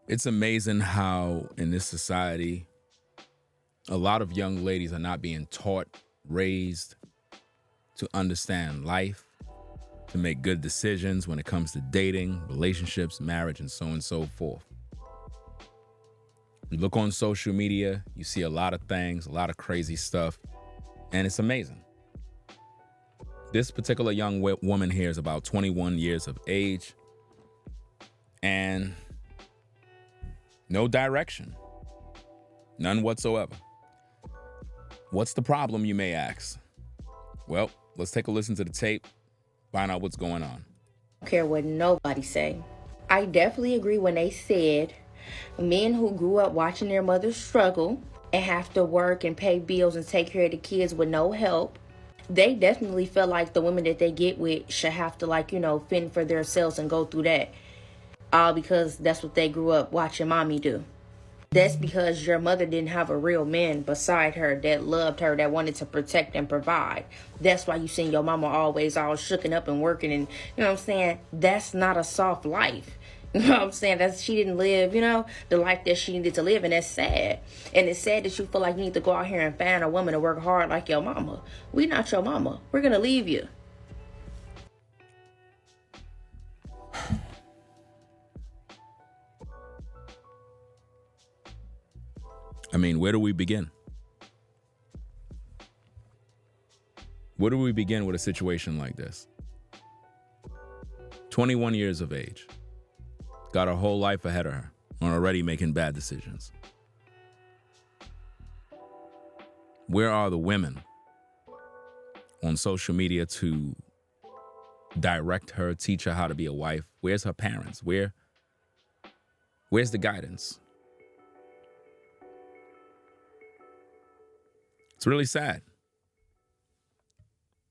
It's amazing how in this society, a lot of young ladies are not being taught, raised to understand life, to make good decisions when it comes to dating, relationships, marriage, and so on and so forth. You look on social media, you see a lot of things, a lot of crazy stuff, and it's amazing. This particular young woman here is about 21 years of age and no direction, none whatsoever. What's the problem, you may ask? Well, let's take a listen to the tape, find out what's going on. I don't care what nobody say. I definitely agree when they said men who grew up watching their mothers struggle and have to work and pay bills and take care of the kids with no help, they definitely feel like the women that they get with should have to fend for themselves and go through that. All because that's what they grew up watching mommy do. That's because your mother didn't have a real man beside her that loved her, that wanted to protect and provide. That's why you seen your mama always all shooken up and working, and you know what I'm saying? That's not a soft life. You know what I'm saying? She didn't live, the life that she needed to live, and that's sad. And it's sad that you feel like you need to go out here and find a woman to work hard like your mama. We not your mama. We're gonna leave you. I mean, where do we begin? Where do we begin with a situation like this? 21 years of age, got her whole life ahead of her, and already making bad decisions. Where are the women on social media to direct her, teach her how to be a wife? Where's her parents? Where's the guidance? It's really sad.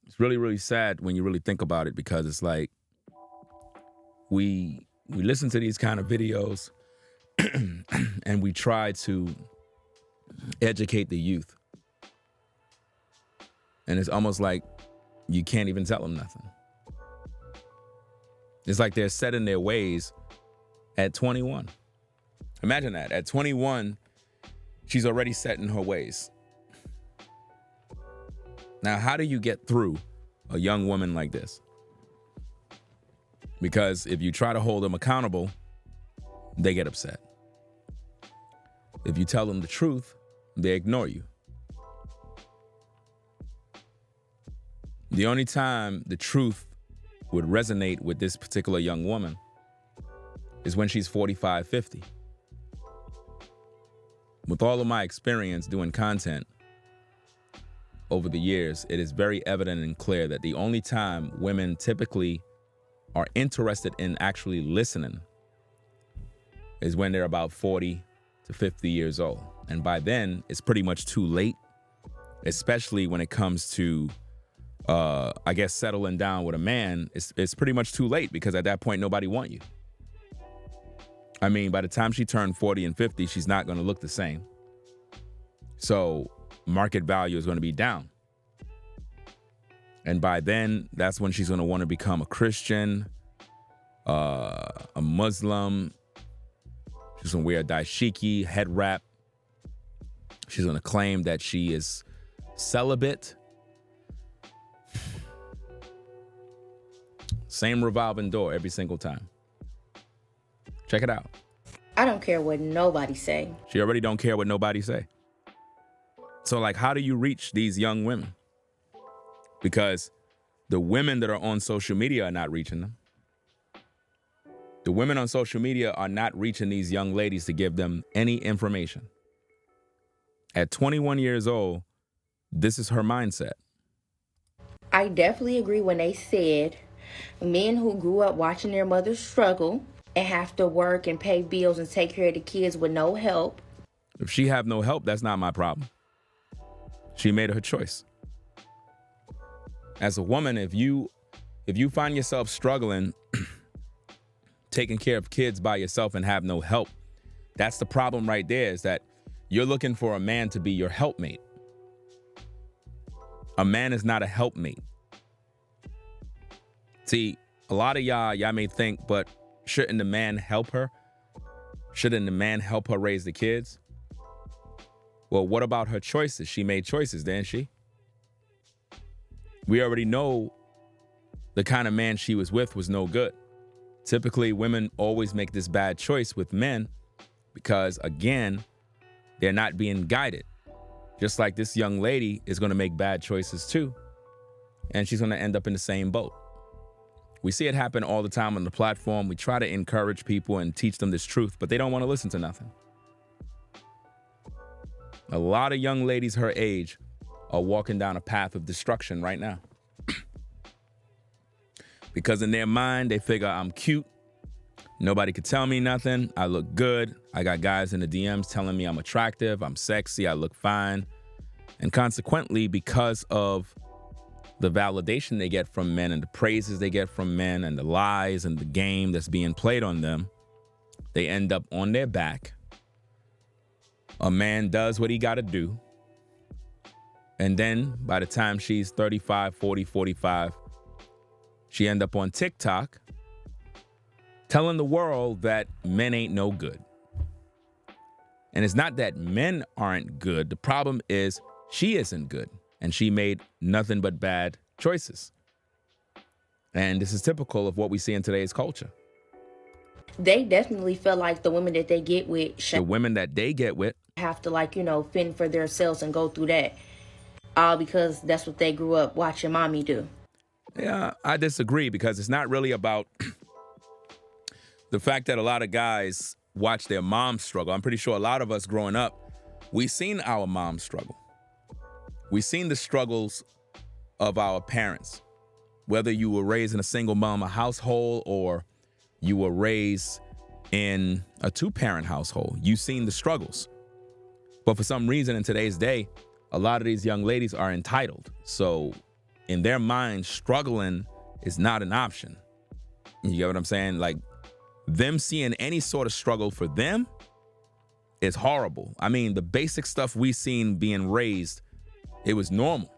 It's really, really sad when you really think about it, because it's like we listen to these kind of videos and we try to educate the youth. And it's almost like you can't even tell them nothing. It's like they're set in their ways at 21. Imagine that. At 21, she's already set in her ways. Now, how do you get through a young woman like this? Because if you try to hold them accountable, they get upset. If you tell them the truth, they ignore you. The only time the truth would resonate with this particular young woman is when she's 45, 50. With all of my experience doing content over the years, it is very evident and clear that the only time women typically are interested in actually listening is when they're about 40 to 50 years old. And by then, it's pretty much too late, especially when it comes to, settling down with a man. It's pretty much too late, because at that point, nobody wants you. I mean, by the time she turned 40 and 50, she's not going to look the same. So market value is going to be down. And by then, that's when she's going to want to become a Christian, a Muslim. She's going to wear a dashiki, head wrap. She's going to claim that she is celibate. Same revolving door every single time. Check it out. I don't care what nobody say. She already don't care what nobody say. So, how do you reach these young women? Because the women that are on social media are not reaching them. The women on social media are not reaching these young ladies to give them any information. At 21 years old, this is her mindset. I definitely agree when they said men who grew up watching their mothers struggle and have to work and pay bills and take care of the kids with no help. If she have no help, that's not my problem. She made her choice. As a woman, if you find yourself struggling, taking care of kids by yourself and have no help, that's the problem right there, is that you're looking for a man to be your helpmate. A man is not a helpmate. See, a lot of y'all may think, but shouldn't the man help her? Shouldn't the man help her raise the kids? Well, what about her choices? She made choices, didn't she? We already know the kind of man she was with was no good. Typically, women always make this bad choice with men because, again, they're not being guided. Just like this young lady is going to make bad choices too, and she's going to end up in the same boat. We see it happen all the time on the platform. We try to encourage people and teach them this truth, but they don't want to listen to nothing. A lot of young ladies her age are walking down a path of destruction right now. Because in their mind, they figure I'm cute. Nobody could tell me nothing. I look good. I got guys in the DMs telling me I'm attractive, I'm sexy, I look fine. And consequently, because of the validation they get from men and the praises they get from men and the lies and the game that's being played on them, they end up on their back. A man does what he got to do. And then by the time she's 35, 40, 45, she end up on TikTok telling the world that men ain't no good. And it's not that men aren't good. The problem is she isn't good. And she made nothing but bad choices. And this is typical of what we see in today's culture. They definitely feel like the women that they get with The women that they get with have to, fend for themselves and go through that. All because that's what they grew up watching mommy do. Yeah, I disagree because it's not really about the fact that a lot of guys watch their moms struggle. I'm pretty sure a lot of us growing up, we've seen our moms struggle. We've seen the struggles of our parents, whether you were raised in a single mama household or you were raised in a two-parent household. You've seen the struggles. But for some reason in today's day, a lot of these young ladies are entitled. So in their mind, struggling is not an option. You get what I'm saying? Like, them seeing any sort of struggle for them is horrible. I mean, the basic stuff we seen being raised, it was normal.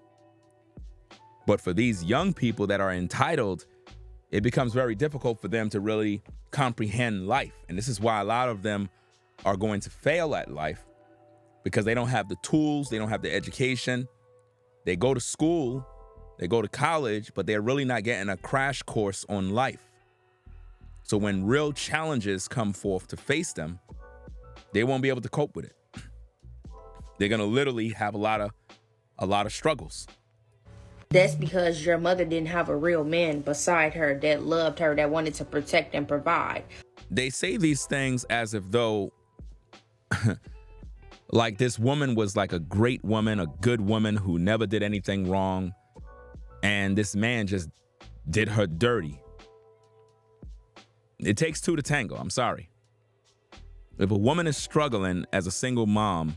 But for these young people that are entitled, it becomes very difficult for them to really comprehend life. And this is why a lot of them are going to fail at life, because they don't have the tools, they don't have the education. They go to school, they go to college, but they're really not getting a crash course on life. So when real challenges come forth to face them, they won't be able to cope with it. They're gonna literally have a lot of struggles. That's because your mother didn't have a real man beside her that loved her, that wanted to protect and provide. They say these things as if though like this woman was like a great woman, a good woman who never did anything wrong, and this man just did her dirty. It takes two to tango. I'm sorry. If a woman is struggling as a single mom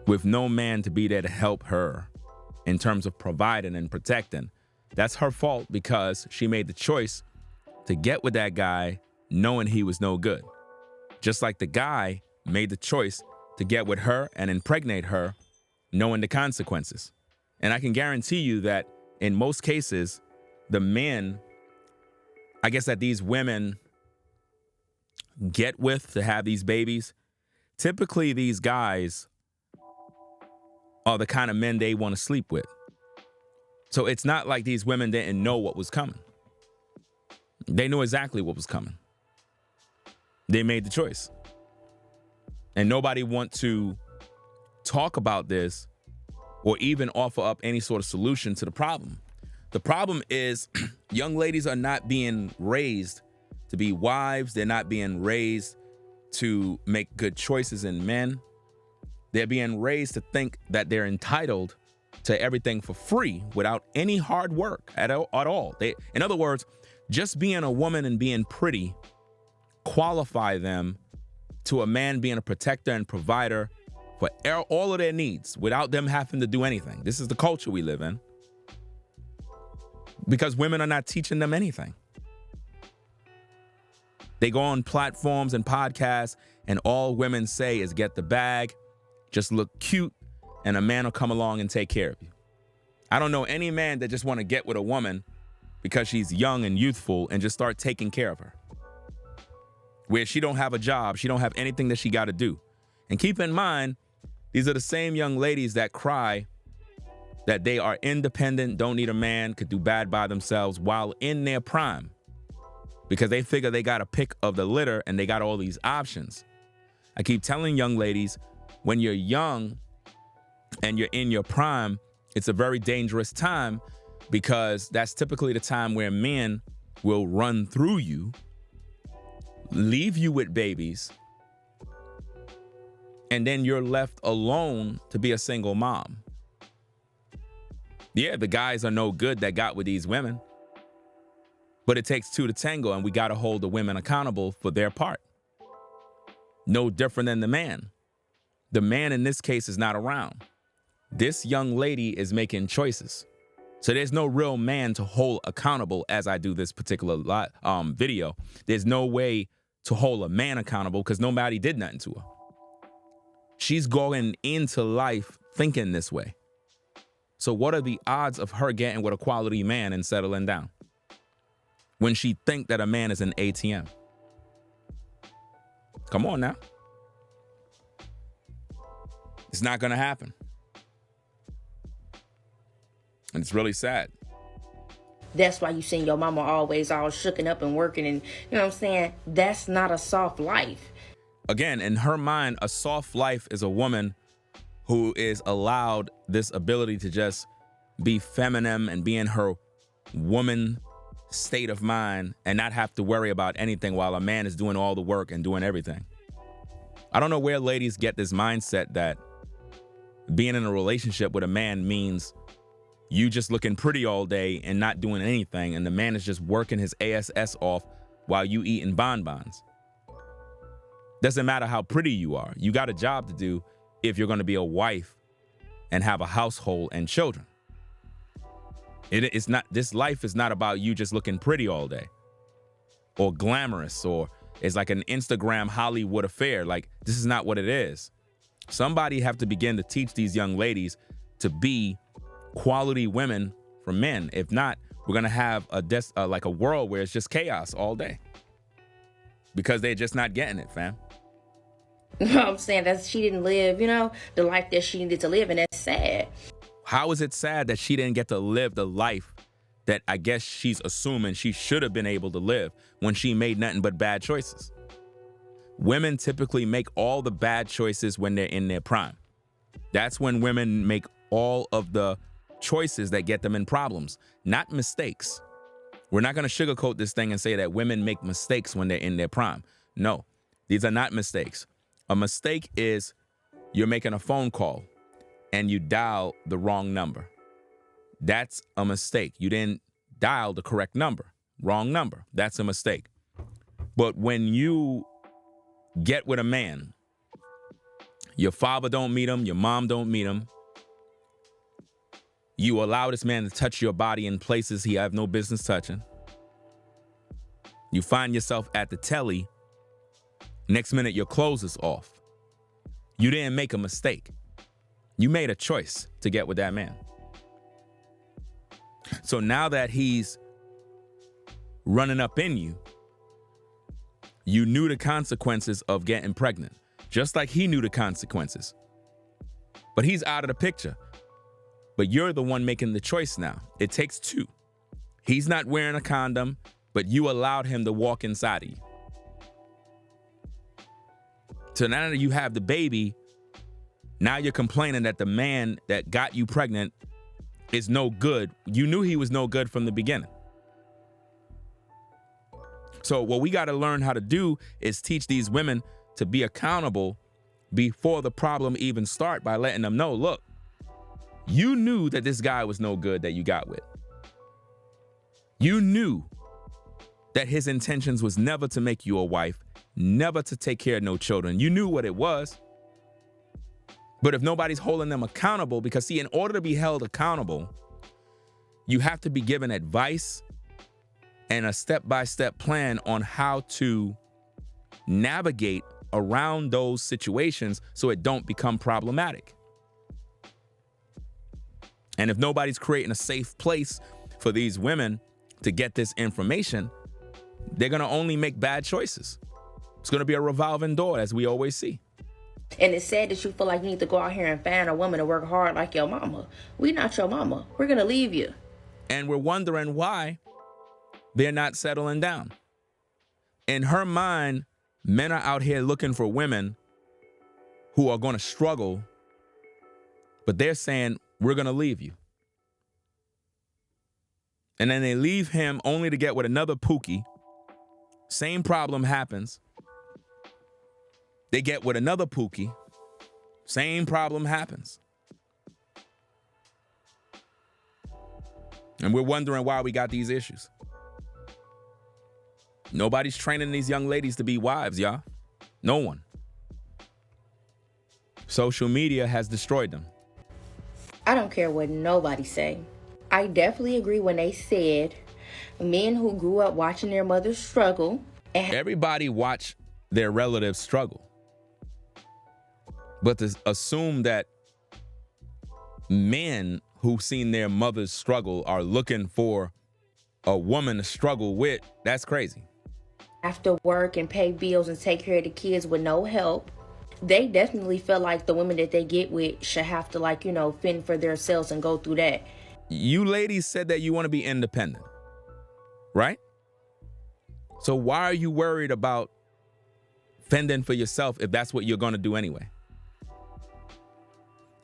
with no man to be there to help her in terms of providing and protecting, that's her fault because she made the choice to get with that guy knowing he was no good. Just like the guy made the choice to get with her and impregnate her knowing the consequences. And I can guarantee you that in most cases, the men, I guess, that these women get with to have these babies, typically these guys are the kind of men they want to sleep with. So it's not like these women didn't know what was coming. They knew exactly what was coming. They made the choice. And nobody want to talk about this or even offer up any sort of solution to the problem. The problem is young ladies are not being raised to be wives. They're not being raised to make good choices in men. They're being raised to think that they're entitled to everything for free without any hard work at all. In other words, just being a woman and being pretty qualify them to a man being a protector and provider for all of their needs without them having to do anything. This is the culture we live in. Because women are not teaching them anything. They go on platforms and podcasts and all women say is get the bag, just look cute, and a man will come along and take care of you. I don't know any man that just want to get with a woman because she's young and youthful and just start taking care of her. where she don't have a job, she don't have anything that she got to do. And keep in mind, these are the same young ladies that cry that they are independent, don't need a man, could do bad by themselves while in their prime, because they figure they got a pick of the litter and they got all these options. I keep telling young ladies, when you're young and you're in your prime, it's a very dangerous time, because that's typically the time where men will run through you, leave you with babies, and then you're left alone to be a single mom. Yeah, the guys are no good that got with these women, but it takes two to tango, and we got to hold the women accountable for their part. No different than the man. The man in this case is not around. This young lady is making choices. So there's no real man to hold accountable as I do this particular video. There's no way to hold a man accountable because nobody did nothing to her. She's going into life thinking this way. So what are the odds of her getting with a quality man and settling down when she think that a man is an ATM? Come on now. It's not going to happen. And it's really sad. That's why you seen your mama always all shooken up and working, and you know what I'm saying? That's not a soft life. Again, in her mind, a soft life is a woman who is allowed this ability to just be feminine and be in her woman state of mind and not have to worry about anything while a man is doing all the work and doing everything. I don't know where ladies get this mindset that being in a relationship with a man means you just looking pretty all day and not doing anything, and the man is just working his ass off while you eating bonbons. Doesn't matter how pretty you are. You got a job to do if you're going to be a wife and have a household and children. It's not, this life is not about you just looking pretty all day or glamorous, or it's like an Instagram Hollywood affair. Like, this is not what it is. Somebody have to begin to teach these young ladies to be quality women for men. If not, we're going to have like a world where it's just chaos all day because they're just not getting it, fam. You know what I'm saying? That she didn't live, the life that she needed to live, and that's sad. How is it sad that she didn't get to live the life that I guess she's assuming she should have been able to live when she made nothing but bad choices? Women typically make all the bad choices when they're in their prime. That's when women make all of the choices that get them in problems, not mistakes. We're not going to sugarcoat this thing and say that women make mistakes when they're in their prime. No, these are not mistakes. A mistake is you're making a phone call and you dial the wrong number. That's a mistake. You didn't dial the correct number. Wrong number. That's a mistake. But when you get with a man, your father don't meet him, your mom don't meet him, you allow this man to touch your body in places he have no business touching. You find yourself at the telly. Next minute, your clothes is off. You didn't make a mistake. You made a choice to get with that man. So now that he's running up in you, you knew the consequences of getting pregnant, just like he knew the consequences. But he's out of the picture. But you're the one making the choice now. It takes two. He's not wearing a condom, but you allowed him to walk inside of you. So now that you have the baby, now you're complaining that the man that got you pregnant is no good. You knew he was no good from the beginning. So what we got to learn how to do is teach these women to be accountable before the problem even start, by letting them know, look, you knew that this guy was no good that you got with. You knew that his intentions was never to make you a wife, never to take care of no children. You knew what it was. But if nobody's holding them accountable, because see, in order to be held accountable, you have to be given advice and a step-by-step plan on how to navigate around those situations so it don't become problematic. And if nobody's creating a safe place for these women to get this information, they're going to only make bad choices. It's going to be a revolving door, as we always see. And it's sad that you feel like you need to go out here and find a woman to work hard like your mama. We not your mama. We're going to leave you. And we're wondering why they're not settling down. In her mind, men are out here looking for women who are going to struggle, but they're saying, we're going to leave you. And then they leave him only to get with another Pookie. Same problem happens. They get with another Pookie. Same problem happens. And we're wondering why we got these issues. Nobody's training these young ladies to be wives, y'all. No one. Social media has destroyed them. I don't care what nobody say. I definitely agree when they said men who grew up watching their mothers struggle. Everybody watch their relatives struggle. But to assume that men who've seen their mothers struggle are looking for a woman to struggle with, that's crazy. Have to work and pay bills and take care of the kids with no help. They definitely feel like the women that they get with should have to, like, you know, fend for themselves and go through that. You ladies said that you want to be independent, right? So why are you worried about fending for yourself if that's what you're going to do anyway?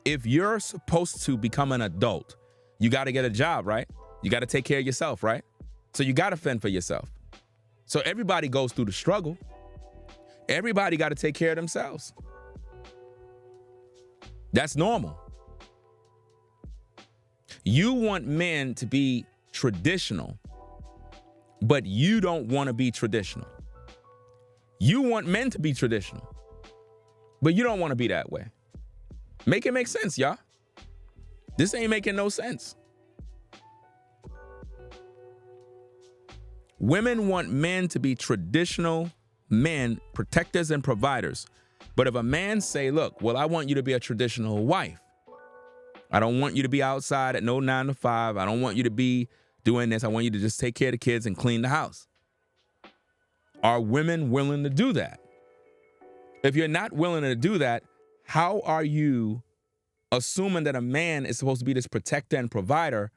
If you're supposed to become an adult, you got to get a job, right? You got to take care of yourself, right? So you got to fend for yourself. So everybody goes through the struggle. Everybody got to take care of themselves. That's normal. You want men to be traditional, but you don't want to be traditional. You want men to be traditional, but you don't want to be that way. Make it make sense, y'all. This ain't making no sense. Women want men to be traditional men, protectors and providers. But if a man say, look, well, I want you to be a traditional wife. I don't want you to be outside at no 9 to 5. I don't want you to be doing this. I want you to just take care of the kids and clean the house. Are women willing to do that? If you're not willing to do that, how are you assuming that a man is supposed to be this protector and provider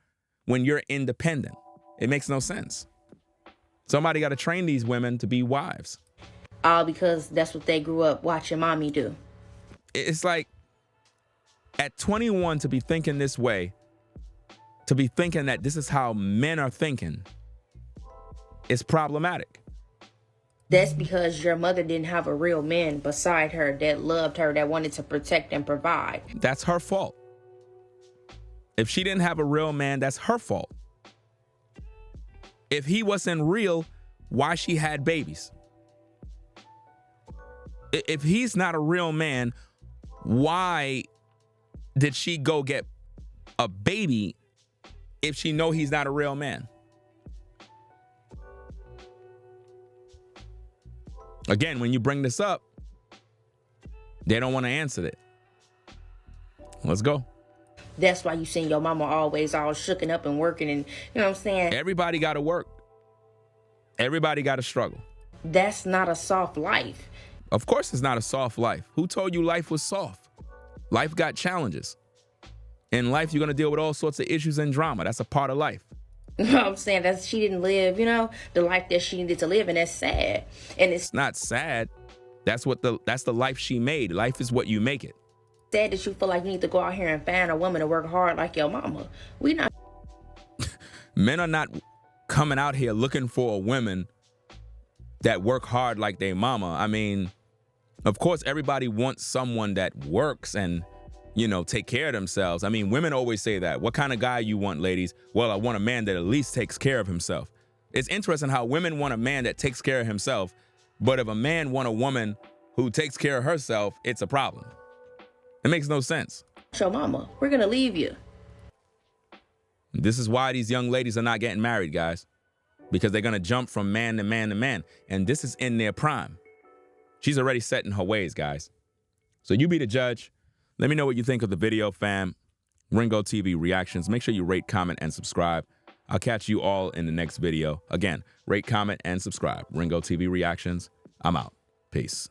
when you're independent? It makes no sense. Somebody got to train these women to be wives. All because that's what they grew up watching mommy do. It's like at 21 to be thinking this way, to be thinking that this is how men are thinking, is problematic. That's because your mother didn't have a real man beside her that loved her, that wanted to protect and provide. That's her fault. If she didn't have a real man, that's her fault. If he wasn't real, why she had babies? If he's not a real man, why did she go get a baby if she know he's not a real man? Again, when you bring this up, they don't want to answer it. Let's go. That's why you seen your mama always all shooken up and working, and you know what I'm saying? Everybody got to work. Everybody got to struggle. That's not a soft life. Of course it's not a soft life. Who told you life was soft? Life got challenges. In life, you're going to deal with all sorts of issues and drama. That's a part of life. You know what I'm saying? That she didn't live, you know, the life that she needed to live, and that's sad. And it's not sad. That's the life she made. Life is what you make it. Sad that you feel like you need to go out here and find a woman to work hard like your mama. We not. Men are not coming out here looking for women that work hard like their mama. I mean, of course, everybody wants someone that works and, you know, take care of themselves. I mean, women always say that. What kind of guy you want, ladies? Well, I want a man that at least takes care of himself. It's interesting how women want a man that takes care of himself, but if a man want a woman who takes care of herself, it's a problem. It makes no sense. Your mama, we're going to leave you. This is why these young ladies are not getting married, guys, because they're going to jump from man to man to man. And this is in their prime. She's already set in her ways, guys. So you be the judge. Let me know what you think of the video, fam. Ringo TV Reactions. Make sure you rate, comment, and subscribe. I'll catch you all in the next video. Again, rate, comment, and subscribe. Ringo TV Reactions. I'm out. Peace.